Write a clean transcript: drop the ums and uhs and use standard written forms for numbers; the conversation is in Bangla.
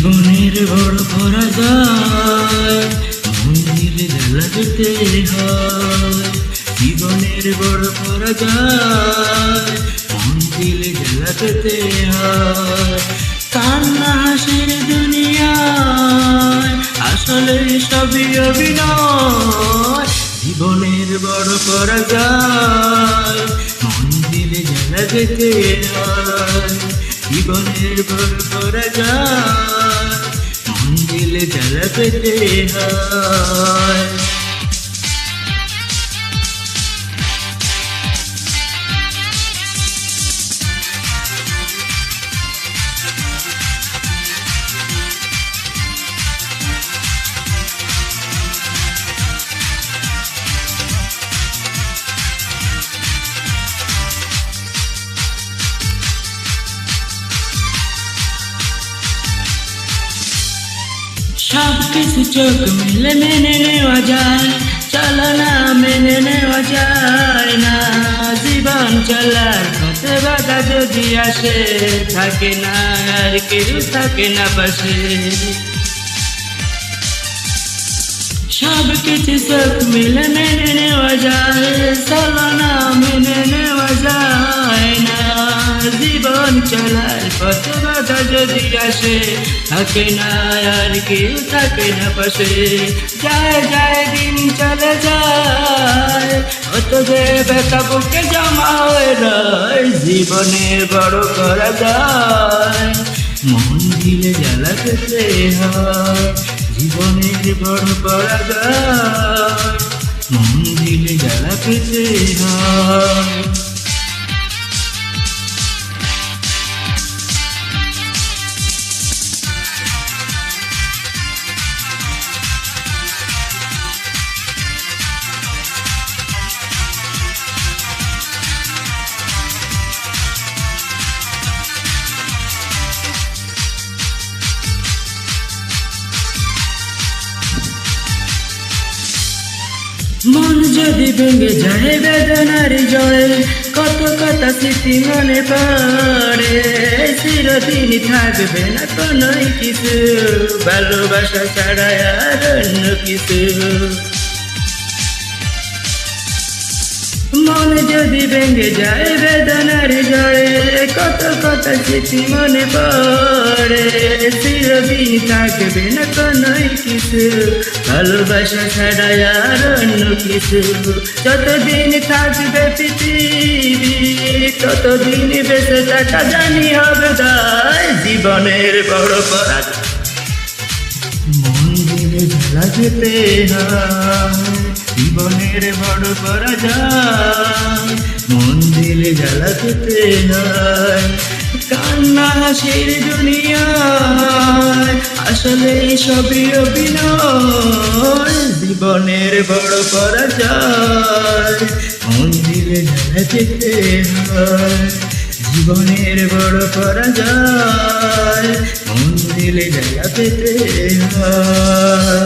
জীবনের বড় পরাজয় মন্দিরে জ্বালা যেতে হয়। জীবনের বড় পরাজয় মন্দিরে জ্বালা যেতে হয়। কান্না হাসির দুনিয়ায় আসলে সবই অভিনয়। জীবনের বড় পরাজয় মন্দিরে জ্বালা যেতে হয়। জীবনের বড় পরাজয় মন্দিরে জ্বালা যেতে হয়। সব কিছু চোখ মিলে মেনে নেওয়া যায়, চলো না মেনে নেওয়া যায় না। জীবন চলার পথে বাধা যদি আসে, থাকে না আর কেউ থাকে না পাশে। সব কিছু চোখ মিলে মেনে নেওয়া যায়, চলো না মেনে নেওয়া যায় না। জীবন চলার পথে বাধা যদি আসে, থাকে না আর কেউ থাকে না পাশে। যায় যায় দিন চলে যায়, অত যে ব্যথা বুকে জমা হয়ে রয়। জীবনের বড় করা যায় মন দিলে জ্বালা পেতে হয়। জীবনের বড় করা যায় মন দিলে জ্বালা পেতে হয়। মন যদি ভেঙে যায় বেদনার জয়, কত কথা স্মৃতি মনে পড়ে। চিরদিন থাকবে না কোনো কিছু, ভালোবাসা ছাড়া আর অন্য কিছু। মন যদি ভেঙে যায় বেদনার জয়ে, কত কথা স্মৃতি মনে পড়ে। চিরদিন থাকবে না কোনো কিছু, ভালোবাসা ছাড়া আর অন্য কিছু। যতদিন থাকবে পৃথিবী, ততদিন বেঁচে থাকা জানি হবে দায়। জীবনের বড় পরাজয় মন দিলে জ্বালা যেতে হয়। জীবনের বড় পরাজয় মন দিলে জ্বালা যেতে হয়। কান্না হাসির দুনিয়ায় আসলে সবই অভিনয়। জীবনের বড় পরাজয় মন দিলে জ্বালা যেতে হয়। জীবনের বড় পরাজয় মন দিলে জ্বালা পেতে হয়।